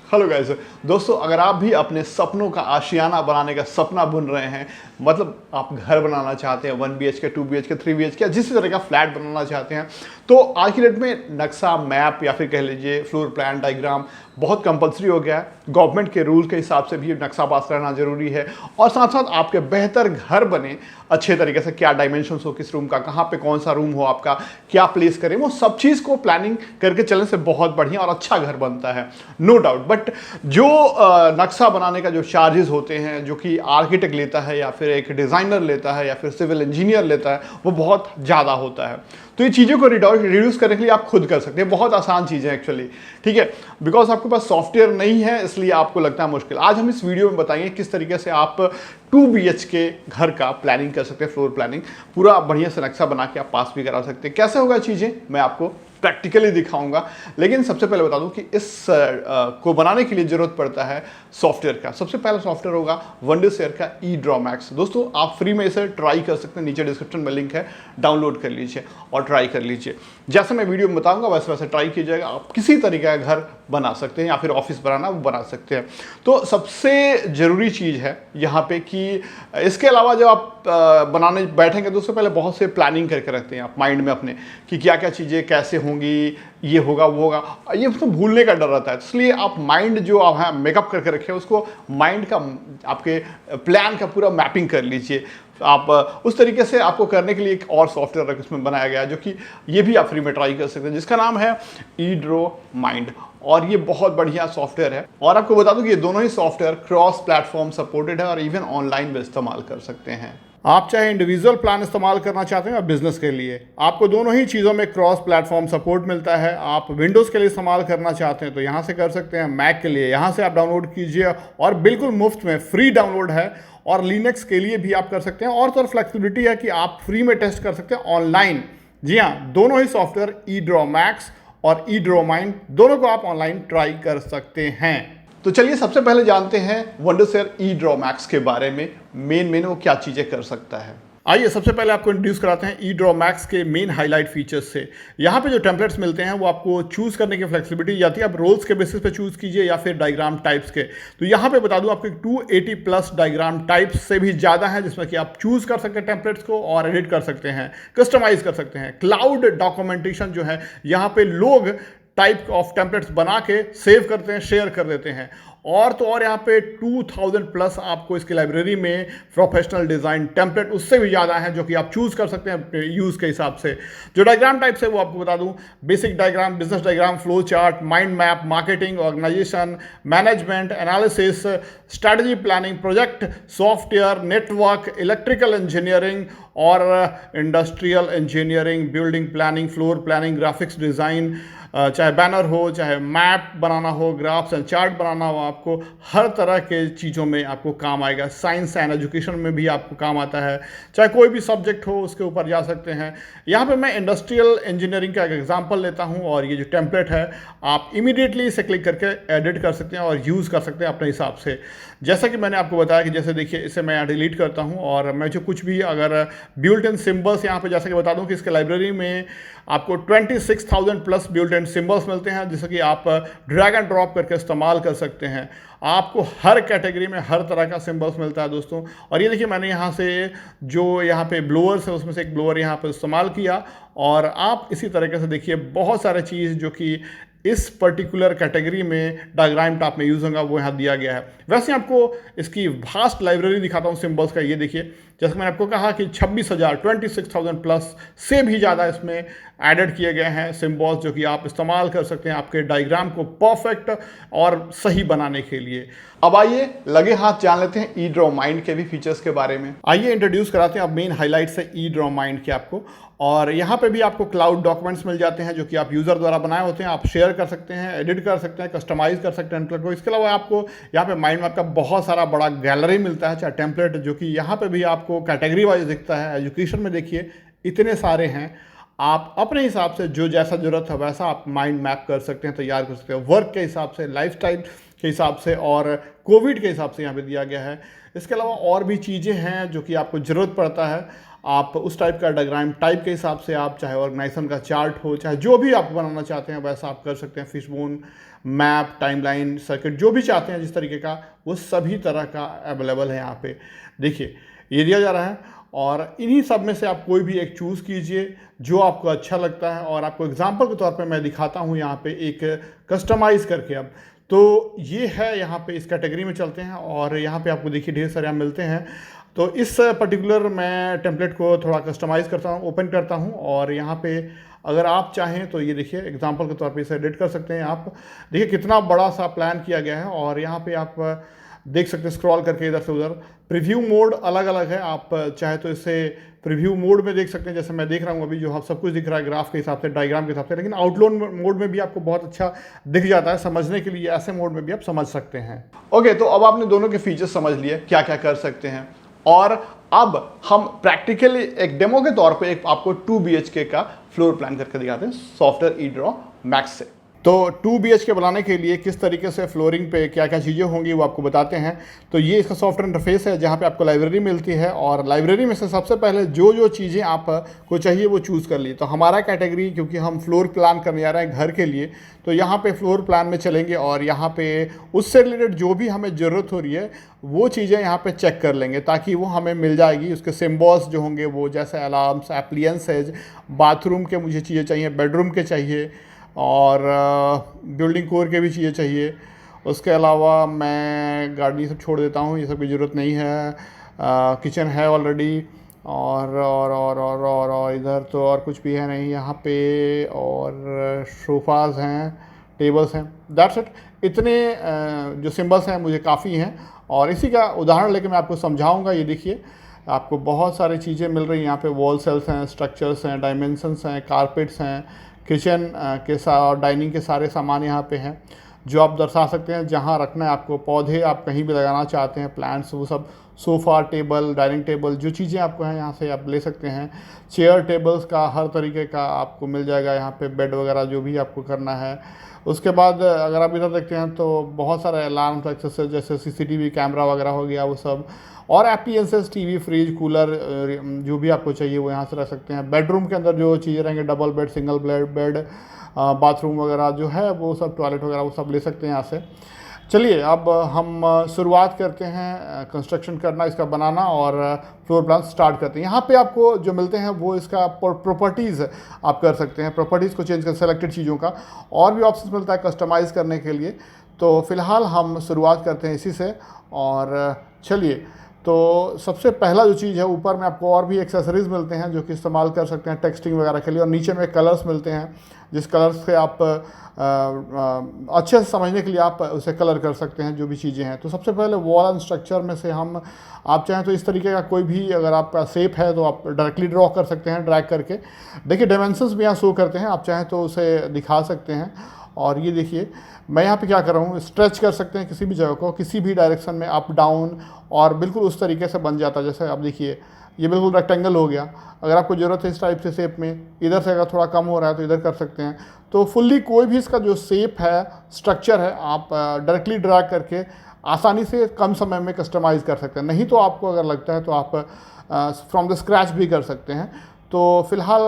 Hello guys. दोस्तों, अगर आप भी अपने सपनों का आशियाना बनाने का सपना बुन रहे हैं, मतलब आप घर बनाना चाहते हैं 1 BHK 2 BHK 3 BHK या जिस तरह का फ्लैट बनाना चाहते हैं, तो आज की डेट में नक्शा मैप या फिर कह लीजिए फ्लोर प्लान डायग्राम बहुत कंपलसरी हो गया है। गवर्नमेंट के रूल के हिसाब से भी नक्शा पास रहना जरूरी है और साथ साथ आपके बेहतर घर बने अच्छे तरीके से, क्या डायमेंशंस हो किस रूम का, कहाँ पे कौन सा रूम हो आपका, क्या प्लेस करें, वो सब चीज़ को प्लानिंग करके चलने से बहुत बढ़िया और अच्छा घर बनता है, नो डाउट। बट जो नक्शा बनाने का जो चार्जेस होते हैं, जो कि आर्किटेक्ट लेता है या फिर एक डिज़ाइनर लेता है या फिर सिविल इंजीनियर लेता है, वो बहुत ज़्यादा होता है। तो ये चीज़ों को रिड्यूस करने के लिए आप खुद कर सकते हैं। बहुत आसान चीज़ें एक्चुअली, ठीक है। बिकॉज आपके पास सॉफ्टवेयर नहीं है इसलिए आपको लगता है मुश्किल। आज हम इस वीडियो में बताएंगे किस तरीके से आप 2 BHK घर का प्लानिंग कर सकते हैं, फ्लोर प्लानिंग पूरा बढ़िया से नक्शा बना के आप पास भी करा सकते हैं। कैसे होगा चीज़ें मैं आपको प्रैक्टिकली दिखाऊंगा, लेकिन सबसे पहले बता दूं कि इस को बनाने के लिए जरूरत पड़ता है सॉफ्टवेयर का। सबसे पहला सॉफ्टवेयर होगा वंडरशेयर का eDraw Max। दोस्तों, आप फ्री में इसे ट्राई कर सकते हैं, नीचे डिस्क्रिप्शन में लिंक है, डाउनलोड कर लीजिए और ट्राई कर लीजिए। जैसे मैं वीडियो में बताऊंगा वैसे वैसे ट्राई कीजिएगा, आप किसी तरीके का घर बना सकते हैं या फिर ऑफिस बनाना वो बना सकते हैं। तो सबसे जरूरी चीज़ है यहाँ पे कि इसके अलावा जब आप बनाने बैठेंगे तो उससे पहले बहुत से प्लानिंग करके रखते हैं आप माइंड में अपने, कि क्या क्या चीज़ें कैसे होंगी, ये होगा वो होगा, ये तो भूलने का डर रहता है। इसलिए आप माइंड जो आप मेकअप करके रखे उसको माइंड का आपके प्लान का पूरा मैपिंग कर लीजिए। आप उस तरीके से आपको करने के लिए एक और सॉफ्टवेयर इसमें बनाया गया है, जो कि ये भी आप फ्री में ट्राई कर सकते हैं, जिसका नाम है eDraw Mind। और ये बहुत बढ़िया सॉफ्टवेयर है और आपको बता दूं कि ये दोनों ही सॉफ्टवेयर क्रॉस प्लेटफॉर्म सपोर्टेड है और इवन ऑनलाइन भी इस्तेमाल कर सकते हैं। आप चाहे इंडिविजुअल प्लान इस्तेमाल करना चाहते हैं या बिजनेस के लिए, आपको दोनों ही चीज़ों में क्रॉस प्लेटफॉर्म सपोर्ट मिलता है। आप विंडोज़ के लिए इस्तेमाल करना चाहते हैं तो यहाँ से कर सकते हैं, मैक के लिए यहाँ से आप डाउनलोड कीजिए और बिल्कुल मुफ्त में फ्री डाउनलोड है। और लिनक्स के लिए भी आप कर सकते हैं और तो और फ्लेक्सिबिलिटी है कि आप फ्री में टेस्ट कर सकते हैं ऑनलाइन। जी हाँ, दोनों ही सॉफ्टवेयर eDraw Max और eDraw Mind दोनों को आप ऑनलाइन ट्राई कर सकते हैं। तो चलिए सबसे पहले जानते हैं वंडरशेयर eDraw Max के बारे में, मेन वो क्या चीज़ें कर सकता है। आइए सबसे पहले आपको इंट्रोड्यूस कराते हैं eDraw Max के मेन हाईलाइट फीचर्स से। यहाँ पे जो टेम्पलेट्स मिलते हैं वो आपको चूज करने की फ्लेक्सिबिलिटी जाती है, आप रोल्स के बेसिस पे चूज कीजिए या फिर डायग्राम टाइप्स के। तो यहाँ पे बता दूं आपको 280+ डायग्राम टाइप्स से भी ज़्यादा है, जिसमें कि आप चूज कर सकते हैं टेम्पलेट्स को और एडिट कर सकते हैं, कस्टमाइज कर सकते हैं। क्लाउड डॉक्यूमेंटेशन जो है, यहाँ पे लोग टाइप ऑफ टेम्पलेट्स बना के सेव करते हैं, शेयर कर देते हैं। और तो और यहाँ पे 2000+ आपको इसकी लाइब्रेरी में प्रोफेशनल डिज़ाइन टेम्पलेट उससे भी ज़्यादा है, जो कि आप चूज़ कर सकते हैं अपने यूज़ के हिसाब से। जो डायग्राम टाइप्स है वो आपको बता दूं, basic diagram, business diagram, flow chart, mind map, marketing, organisation, management, analysis, strategy planning, project, software, network, electrical engineering और industrial engineering, building planning, floor planning, graphics design, चाहे बैनर हो, चाहे मैप बनाना हो, ग्राफ्स एंड चार्ट बनाना हो, आपको हर तरह के चीज़ों में आपको काम आएगा। साइंस एंड एजुकेशन में भी आपको काम आता है, चाहे कोई भी सब्जेक्ट हो उसके ऊपर जा सकते हैं। यहाँ पे मैं इंडस्ट्रियल इंजीनियरिंग का एक एग्जांपल लेता हूँ और ये जो टेम्पलेट है आप इमीडिएटली इसे क्लिक करके एडिट कर सकते हैं और यूज़ कर सकते हैं अपने हिसाब से। जैसा कि मैंने आपको बताया कि जैसे देखिए इसे मैं डिलीट करता हूँ और मैं जो कुछ भी अगर बिल्ट इन सिम्बल्स यहाँ पे जैसे कि बता दूँ कि इसके लाइब्रेरी में आपको 26,000+ बिल्ट इन सिम्बल्स मिलते हैं, जिससे कि आप ड्रैग एंड ड्रॉप करके इस्तेमाल कर सकते हैं। आपको हर कैटेगरी में हर तरह का सिम्बल्स मिलता है दोस्तों। और ये देखिए मैंने यहाँ से जो यहाँ पे ब्लोअर्स है उसमें से एक ब्लोअर यहाँ पर इस्तेमाल किया और आप इसी तरीके से देखिए बहुत सारे चीज़ जो कि इस पर्टिकुलर कैटेगरी में डायग्राम टाइप में यूज़ होगा वो यहाँ दिया गया है। वैसे आपको इसकी वास्ट लाइब्रेरी दिखाता हूँ सिम्बल्स का। ये देखिए जैसे मैंने आपको कहा कि 26,000+ से भी ज़्यादा इसमें एडेड किए गए हैं सिम्बल्स, जो कि आप इस्तेमाल कर सकते हैं आपके डायग्राम को परफेक्ट और सही बनाने के लिए। अब आइए लगे हाथ जान लेते हैं eDraw Mind के भी फीचर्स के बारे में। आइए इंट्रोड्यूस कराते हैं अब मेन हाईलाइट से eDraw Mind के आपको। और यहाँ पे भी आपको क्लाउड डॉक्यूमेंट्स मिल जाते हैं जो कि आप यूज़र द्वारा बनाए होते हैं, आप शेयर कर सकते हैं, एडिट कर सकते हैं, कस्टमाइज़ कर सकते हैं टेम्पलेट को। इसके अलावा आपको यहाँ पे माइंड मैप का बहुत सारा बड़ा गैलरी मिलता है, चाहे टेम्पलेट, जो कि यहाँ पे भी आपको कैटेगरी वाइज दिखता है। एजुकेशन में देखिए इतने सारे हैं, आप अपने हिसाब से जो जैसा ज़रूरत है वैसा आप माइंड मैप कर सकते हैं, तैयार कर सकते हैं, वर्क के हिसाब से, लाइफस्टाइल के हिसाब से और कोविड के हिसाब से यहाँ पे दिया गया है। इसके अलावा और भी चीज़ें हैं जो कि आपको ज़रूरत पड़ता है। आप उस टाइप का डायग्राम टाइप के हिसाब से आप चाहे ऑर्गेनाइजेशन का चार्ट हो, चाहे जो भी आप बनाना चाहते हैं वैसा आप कर सकते हैं। फिशबोन, मैप, टाइमलाइन, सर्किट, जो भी चाहते हैं जिस तरीके का, वो सभी तरह का अवेलेबल है यहाँ पे। देखिए ये दिया जा रहा है और इन्हीं सब में से आप कोई भी एक चूज़ कीजिए जो आपको अच्छा लगता है। और आपको एग्जांपल के तौर पे मैं दिखाता हूँ यहाँ पे एक कस्टमाइज़ करके। अब तो ये है यहाँ पे, इस कैटेगरी में चलते हैं और यहाँ पे आपको देखिए ढेर सारे मिलते हैं। तो इस पर्टिकुलर मैं टेम्पलेट को थोड़ा कस्टमाइज़ करता हूँ, ओपन करता हूँ और यहाँ पे अगर आप चाहें तो ये देखिए एग्जांपल के तौर पे इसे एडिट कर सकते हैं आप। देखिए कितना बड़ा सा प्लान किया गया है और यहाँ पे आप देख सकते हैं स्क्रॉल करके इधर से उधर। प्रीव्यू मोड अलग अलग है, आप चाहे तो इसे प्रीव्यू मोड में देख सकते हैं, जैसे मैं देख रहा हूँ अभी जो सब कुछ दिख रहा है ग्राफ के हिसाब से, डायग्राम के हिसाब से। लेकिन आउटलाइन मोड में भी आपको बहुत अच्छा दिख जाता है समझने के लिए, ऐसे मोड में भी आप समझ सकते हैं। ओके, तो अब आपने दोनों के फीचर्स समझ लिए, क्या क्या कर सकते हैं। और अब हम प्रैक्टिकली एक डेमो के तौर पे एक आपको 2 BHK का फ्लोर प्लान करके दिखाते हैं सॉफ्टवेयर ईड्रॉ मैक्स से। तो 2 BHK बनाने के लिए किस तरीके से फ्लोरिंग पे क्या क्या चीज़ें होंगी वो आपको बताते हैं। तो ये इसका सॉफ्टवेयर इंटरफेस है जहाँ पे आपको लाइब्रेरी मिलती है और लाइब्रेरी में से सबसे पहले जो जो चीज़ें आपको चाहिए वो चूज़ कर ली। तो हमारा कैटेगरी, क्योंकि हम फ्लोर प्लान करने जा रहे हैं घर के लिए, तो यहाँ पे फ्लोर प्लान में चलेंगे और यहाँ पे उससे रिलेटेड जो भी हमें ज़रूरत हो रही है वो चीज़ें यहाँ पे चेक कर लेंगे ताकि वो हमें मिल जाएगी। उसके सिम्बॉल्स जो होंगे वो जैसे अलार्म्स, एप्लियंसेज, बाथरूम के मुझे चीज़ें चाहिए, बेडरूम के चाहिए और बिल्डिंग कोर के भी चीज़ें चाहिए। उसके अलावा मैं गार्डनिंग सब छोड़ देता हूँ, ये सब की ज़रूरत नहीं है। किचन है ऑलरेडी और इधर तो और कुछ भी है नहीं यहाँ पे। और सोफ़ाज़ हैं, टेबल्स हैं, दैट्स इट। इतने जो सिम्बल्स हैं मुझे काफ़ी हैं और इसी का उदाहरण लेके मैं आपको समझाऊंगा। ये देखिए आपको बहुत सारी चीज़ें मिल रही हैं यहाँ पे। वॉल सेल्स हैं, स्ट्रक्चर्स हैं, डायमेंशंस हैं, कारपेट्स हैं, किचन के साथ डाइनिंग के सारे सामान यहाँ पे हैं जो आप दर्शा सकते हैं जहाँ रखना है आपको। पौधे आप कहीं भी लगाना चाहते हैं, प्लांट्स, वो सब, सोफ़ा, टेबल, डाइनिंग टेबल, जो चीज़ें आपको हैं यहाँ से आप ले सकते हैं। चेयर टेबल्स का हर तरीके का आपको मिल जाएगा यहाँ पे, बेड वगैरह जो भी आपको करना है। उसके बाद अगर आप इधर देखते हैं तो बहुत सारे अलार्म एक्सेसरीज जैसे CCTV कैमरा वगैरह हो गया वो सब, और एप्लियंसेस, टीवी, फ्रिज, कूलर, जो भी आपको चाहिए वो यहाँ से रख सकते हैं। बेडरूम के अंदर जो चीज़ें रहेंगे, double bed, single bed, bathroom वगैरह जो है वो सब, टॉयलेट वगैरह वो सब ले सकते हैं यहाँ से। चलिए अब हम शुरुआत करते हैं कंस्ट्रक्शन करना, इसका बनाना और फ्लोर प्लान स्टार्ट करते हैं। यहाँ पे आपको जो मिलते हैं वो इसका प्रॉपर्टीज़ आप कर सकते हैं, प्रॉपर्टीज़ को चेंज कर, सेलेक्टेड चीज़ों का और भी ऑप्शन मिलता है कस्टमाइज़ करने के लिए। तो फ़िलहाल हम शुरुआत करते हैं इसी से और चलिए। तो सबसे पहला जो चीज़ है, ऊपर में आपको और भी एक्सेसरीज़ मिलते हैं जो कि इस्तेमाल कर सकते हैं टेक्सटिंग वगैरह के लिए, और नीचे में कलर्स मिलते हैं जिस कलर्स से आप अच्छे से समझने के लिए आप उसे कलर कर सकते हैं जो भी चीज़ें हैं। तो सबसे पहले वॉल एंड स्ट्रक्चर में से हम, आप चाहें तो इस तरीके का कोई भी अगर आपका शेप है तो आप डायरेक्टली ड्रॉ कर सकते हैं ड्रैग करके। देखिए डायमेंशंस भी यहाँ शो करते हैं, आप चाहें तो उसे दिखा सकते हैं। और ये देखिए मैं यहाँ पे क्या कर रहा हूँ, स्ट्रेच कर सकते हैं किसी भी जगह को, किसी भी डायरेक्शन में, अप डाउन, और बिल्कुल उस तरीके से बन जाता है। जैसे आप देखिए ये बिल्कुल रेक्टेंगल हो गया। अगर आपको ज़रूरत है इस टाइप से शेप में, इधर से अगर थोड़ा कम हो रहा है तो इधर कर सकते हैं। तो फुल्ली कोई भी इसका जो शेप है, स्ट्रक्चर है, आप डायरेक्टली ड्रैग करके आसानी से कम समय में कस्टमाइज़ कर सकते हैं। नहीं तो आपको अगर लगता है तो आप फ्रॉम द स्क्रैच भी कर सकते हैं। तो फिलहाल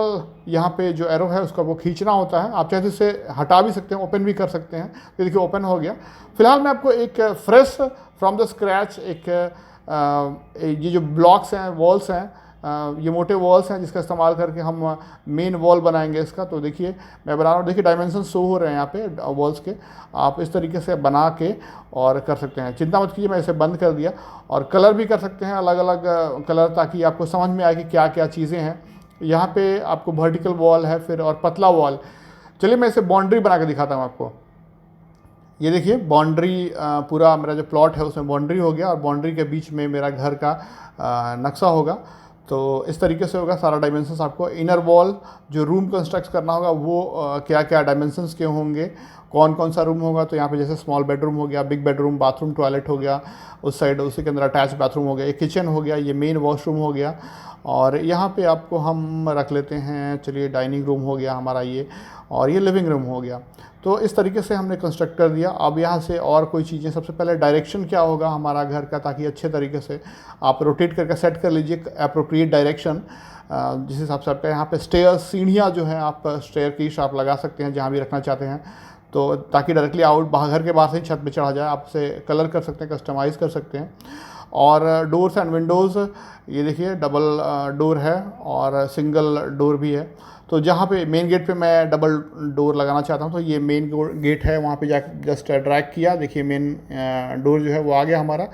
यहाँ पे जो एरो है उसका वो खींचना होता है, आप चाहे तो इसे हटा भी सकते हैं, ओपन भी कर सकते हैं। तो देखिए ओपन हो गया। फिलहाल मैं आपको एक फ्रेश फ्रॉम द स्क्रैच एक ये जो ब्लॉक्स हैं, वॉल्स हैं, ये मोटे वॉल्स हैं जिसका इस्तेमाल करके हम मेन वॉल बनाएंगे इसका। तो देखिए मैं बना रहा हूँ, देखिए डायमेंशन शो हो रहे हैं यहाँ पे वॉल्स के। आप इस तरीके से बना के और कर सकते हैं, चिंता मत कीजिए, मैं इसे बंद कर दिया। और कलर भी कर सकते हैं अलग अलग कलर, ताकि आपको समझ में आए कि क्या क्या चीज़ें हैं। यहाँ पे आपको वर्टिकल वॉल है फिर और पतला वॉल। चलिए मैं इसे बाउंड्री बना के दिखाता हूँ आपको। ये देखिए बाउंड्री, पूरा मेरा जो प्लॉट है उसमें बाउंड्री हो गया और बाउंड्री के बीच में मेरा घर का नक्शा होगा। तो इस तरीके से होगा सारा डायमेंशंस। आपको इनर वॉल जो रूम कंस्ट्रक्ट करना होगा वो क्या क्या डायमेंशंस के होंगे कौन कौन सा रूम होगा। तो यहाँ पे जैसे स्मॉल बेडरूम हो गया, बिग बेडरूम, बाथरूम, टॉयलेट हो गया उस साइड, उसी के अंदर अटैच बाथरूम हो गया, ये किचन हो गया, ये मेन वॉशरूम हो गया। और यहाँ पे आपको हम रख लेते हैं, चलिए डाइनिंग रूम हो गया हमारा ये, और ये लिविंग रूम हो गया। तो इस तरीके से हमने कंस्ट्रक्ट कर दिया। अब यहाँ से और कोई चीज़ें, सबसे पहले डायरेक्शन क्या होगा हमारा घर का, ताकि अच्छे तरीके से आप रोटेट करके सेट कर लीजिए अप्रोप्रिएट डायरेक्शन, जिस हिसाब से आपका यहाँ पे स्टेयर्स, सीढ़ियाँ जो हैं आप स्टेयर की आप लगा सकते हैं जहाँ भी रखना चाहते हैं, तो ताकि डायरेक्टली आउट घर के बाहर से ही छत पे चढ़ा जाए। आप उसे कलर कर सकते हैं, कस्टमाइज़ कर सकते हैं। और डोर्स एंड विंडोज़, ये देखिए डबल डोर है और सिंगल डोर भी है। तो जहाँ पे मेन गेट पे मैं डबल डोर लगाना चाहता हूँ, तो ये मेन गेट है, वहाँ पे जा जस्ट ड्रैग किया, देखिए मेन डोर जो है वो आ गया हमारा।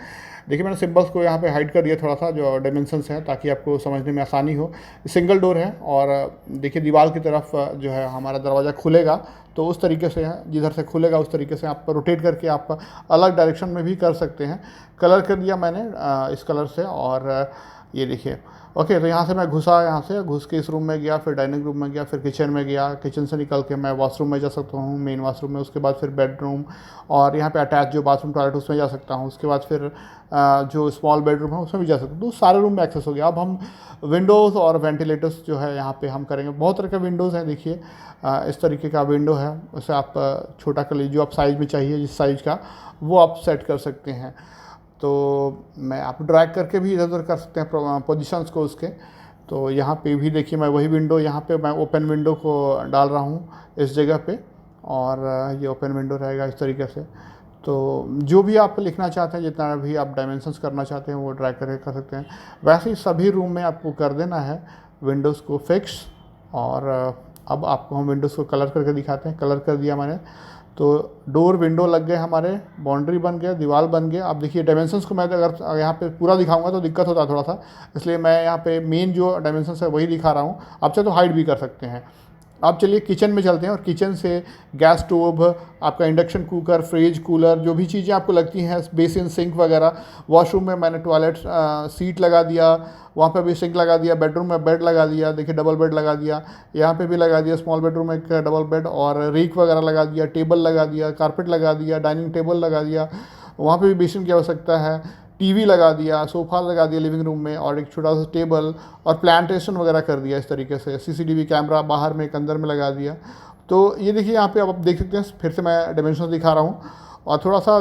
देखिए मैंने सिंबल्स को यहाँ पे हाइड कर दिया थोड़ा सा, जो डायमेंशंस हैं, ताकि आपको समझने में आसानी हो। सिंगल डोर है और देखिए दीवार की तरफ जो है हमारा दरवाज़ा खुलेगा, तो उस तरीके से है, जिधर से खुलेगा उस तरीके से आप रोटेट करके आप अलग डायरेक्शन में भी कर सकते हैं। कलर कर दिया मैंने इस कलर से, और ये देखिए ओके। तो यहाँ से मैं यहाँ से घुस के इस रूम में गया, फिर डाइनिंग रूम में गया, फिर किचन में गया, किचन से निकल के मैं वॉशरूम में जा सकता हूँ, मेन वॉशरूम में, उसके बाद फिर बेडरूम, और यहाँ पे अटैच जो बाथरूम टॉयलेट उसमें जा सकता हूँ, उसके बाद फिर जो स्मॉल बेडरूम है उसमें भी जा सकता हूँ। तो सारे रूम में एक्सेस हो गया। अब हम विंडोज़ और वेंटिलेटर्स जो है यहाँ पे हम करेंगे। बहुत तरह के विंडोज़ हैं, देखिए इस तरीके का विंडो है, उसे आप छोटा कर लीजिए, जो आप साइज़ में चाहिए जिस साइज़ का वो आप सेट कर सकते हैं। तो मैं आप ड्रैग करके भी इधर उधर कर सकते हैं पोजीशंस को उसके। तो यहाँ पे भी देखिए मैं वही विंडो, यहाँ पे मैं ओपन विंडो को डाल रहा हूँ इस जगह पे, और ये ओपन विंडो रहेगा इस तरीके से। तो जो भी आप लिखना चाहते हैं, जितना भी आप डायमेंशंस करना चाहते हैं, वो ड्रैग करके कर सकते हैं। वैसे ही सभी रूम में आपको कर देना है विंडोज़ को फिक्स। और अब आपको हम विंडोज़ को कलर करके दिखाते हैं। कलर कर दिया मैंने, तो डोर विंडो लग गए हमारे, बाउंड्री बन गया, दीवार बन गया। अब देखिए डायमेंशंस को मैं अगर यहाँ पे पूरा दिखाऊंगा तो दिक्कत होता है थोड़ा सा, इसलिए मैं यहाँ पे मेन जो डायमेंशंस है वही दिखा रहा हूँ। आप चाहे तो हाइड भी कर सकते हैं। अब चलिए किचन में चलते हैं, और किचन से गैस स्टोव, आपका इंडक्शन कुकर, फ्रिज, कूलर, जो भी चीज़ें आपको लगती हैं, बेसिन, सिंक वगैरह। वॉशरूम में मैंने टॉयलेट सीट लगा दिया, वहाँ पे भी सिंक लगा दिया। बेडरूम में बेड लगा दिया, देखिए डबल बेड लगा दिया, यहाँ पे भी लगा दिया स्मॉल बेडरूम में एक डबल बेड, और रेक वगैरह लगा दिया, टेबल लगा दिया, कारपेट लगा दिया, डाइनिंग टेबल लगा दिया, वहाँ पे भी बेसिन की आवश्यकता है। टीवी लगा दिया, सोफ़ा लगा दिया लिविंग रूम में, और एक छोटा सा टेबल, और प्लांटेशन वगैरह कर दिया इस तरीके से। सीसीटीवी कैमरा बाहर में एक अंदर में लगा दिया। तो ये देखिए यहाँ पे आप देख सकते हैं, फिर से मैं डायमेंशन दिखा रहा हूँ, और थोड़ा सा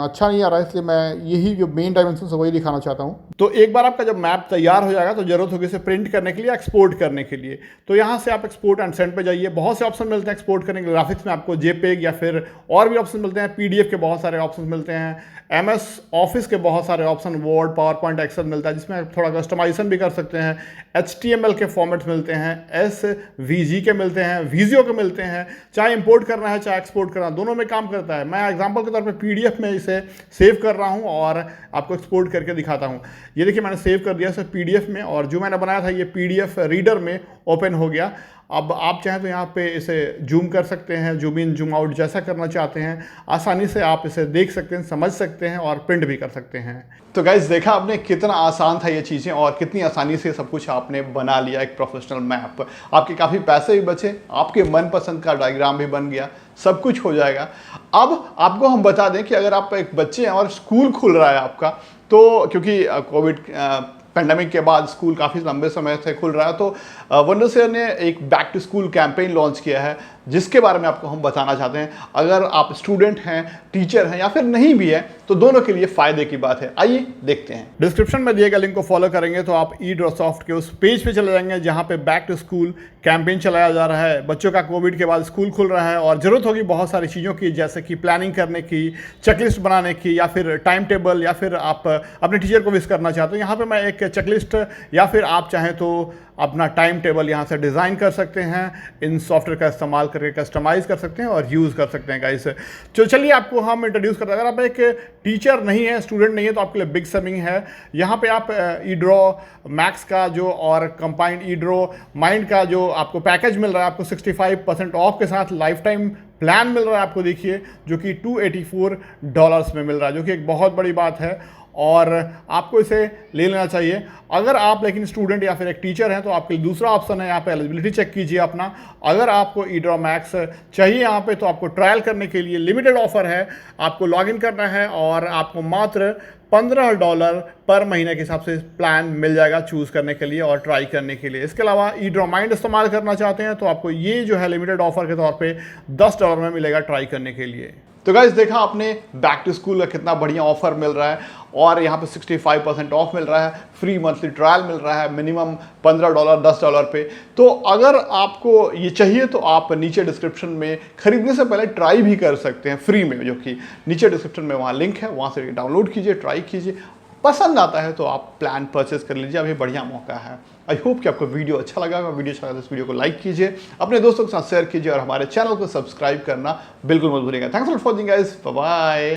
अच्छा नहीं आ रहा है, इसलिए मैं यही जो मेन डायमेंशन है वही दिखाना चाहता हूँ। तो एक बार आपका जब मैप तैयार हो जाएगा तो जरूरत होगी इसे प्रिंट करने के लिए, एक्सपोर्ट करने के लिए। तो यहाँ से आप एक्सपोर्ट एंड सेंड पे जाइए, बहुत से ऑप्शन मिलते हैं एक्सपोर्ट करने के। ग्राफिक्स में आपको जेपेग या फिर और भी ऑप्शन मिलते हैं, पीडीएफ के बहुत सारे ऑप्शन मिलते हैं, एमएस ऑफिस के बहुत सारे option, Word, PowerPoint, Excel मिलता है, जिसमें आप थोड़ा कस्टमाइजेशन भी कर सकते हैं। HTML के फॉर्मेट्स मिलते हैं, SVG के मिलते हैं, विजियो के मिलते हैं। चाहे इंपोर्ट करना है चाहे एक्सपोर्ट करना, दोनों में काम करता है। मैं एग्जांपल के तौर पे PDF में इसे सेव कर रहा हूं और आपको एक्सपोर्ट करके दिखाता हूं। ये देखिए मैंने सेव कर दिया इसे PDF में, और जो मैंने बनाया था ये PDF रीडर में ओपन हो गया। अब आप चाहें तो यहाँ पे इसे जूम कर सकते हैं, जूम इन जूम आउट जैसा करना चाहते हैं, आसानी से आप इसे देख सकते हैं, समझ सकते हैं और प्रिंट भी कर सकते हैं। तो गाइज देखा आपने कितना आसान था ये चीज़ें, और कितनी आसानी से सब कुछ आपने बना लिया, एक प्रोफेशनल मैप। आपके काफ़ी पैसे भी बचे, आपके मनपसंद का डायग्राम भी बन गया, सब कुछ हो जाएगा। अब आपको हम बता दें कि अगर आप एक बच्चे हैं और स्कूल खुल रहा है आपका, तो क्योंकि कोविड पेंडेमिक के बाद स्कूल काफ़ी लंबे समय से खुल रहा है, तो वंडरशेयर ने एक back to school campaign launch किया है, जिसके बारे में आपको हम बताना चाहते हैं। अगर आप स्टूडेंट हैं, टीचर हैं, या फिर नहीं भी है, तो दोनों के लिए फ़ायदे की बात है। आइए देखते हैं। डिस्क्रिप्शन में दिए गए लिंक को फॉलो करेंगे तो आप eDrawSoft के उस पेज पे चले जाएंगे जहां पे बैक टू स्कूल कैंपेन चलाया जा रहा है। बच्चों का कोविड के बाद स्कूल खुल रहा है और ज़रूरत होगी बहुत सारी चीज़ों की, जैसे कि प्लानिंग करने की, चेकलिस्ट बनाने की, या फिर टाइम टेबल, या फिर आप अपने टीचर को विश करना चाहते हो। यहाँ पर मैं एक चेकलिस्ट, या फिर आप चाहें तो अपना टाइम टेबल यहाँ से डिज़ाइन कर सकते हैं, इन सॉफ्टवेयर का इस्तेमाल करके कस्टमाइज़ कर सकते हैं और यूज़ कर सकते हैं गाइस। तो चलिए आपको हम इंट्रोड्यूस करते हैं। अगर आप एक टीचर नहीं है, स्टूडेंट नहीं है, तो आपके लिए बिग सेविंग है। यहाँ पे आप eDraw Max का जो और कंबाइंड eDraw Mind का जो आपको पैकेज मिल रहा है, आपको 65% ऑफ के साथ लाइफ टाइम प्लान मिल रहा है आपको, देखिए, जो कि $284 में मिल रहा है, जो कि एक बहुत बड़ी बात है। और आपको इसे ले लेना चाहिए। अगर आप लेकिन स्टूडेंट या फिर एक टीचर हैं तो आपके लिए दूसरा ऑप्शन है, यहाँ पे एलिजिबिलिटी चेक कीजिए अपना। अगर आपको ईड्रॉ मैक्स चाहिए यहाँ पे तो आपको ट्रायल करने के लिए लिमिटेड ऑफर है, आपको लॉगिन करना है और आपको मात्र $15 पर महीने के हिसाब से प्लान मिल जाएगा चूज़ करने के लिए और ट्राई करने के लिए। इसके अलावा ईड्रॉ माइंड इस्तेमाल करना चाहते हैं तो आपको ये जो है लिमिटेड ऑफर के तौर पे $10 में मिलेगा ट्राई करने के लिए। तो गाइस देखा आपने बैक टू स्कूल का कितना बढ़िया ऑफर मिल रहा है और यहाँ पे 65% ऑफ मिल रहा है, फ्री मंथली ट्रायल मिल रहा है, मिनिमम $15 $10 पे। तो अगर आपको ये चाहिए तो आप नीचे डिस्क्रिप्शन में खरीदने से पहले ट्राई भी कर सकते हैं फ्री में, जो कि नीचे डिस्क्रिप्शन में वहाँ लिंक है, वहाँ से डाउनलोड कीजिए, ट्राई कीजिए, पसंद आता है तो आप प्लान परचेस कर लीजिए, अभी बढ़िया मौका है। आई होप कि आपको वीडियो अच्छा लगा। वीडियो अच्छा लगा तो इस वीडियो को लाइक कीजिए, अपने दोस्तों के साथ शेयर कीजिए और हमारे चैनल को सब्सक्राइब करना बिल्कुल मत भूलिएगा। Thanks for watching guys, bye bye.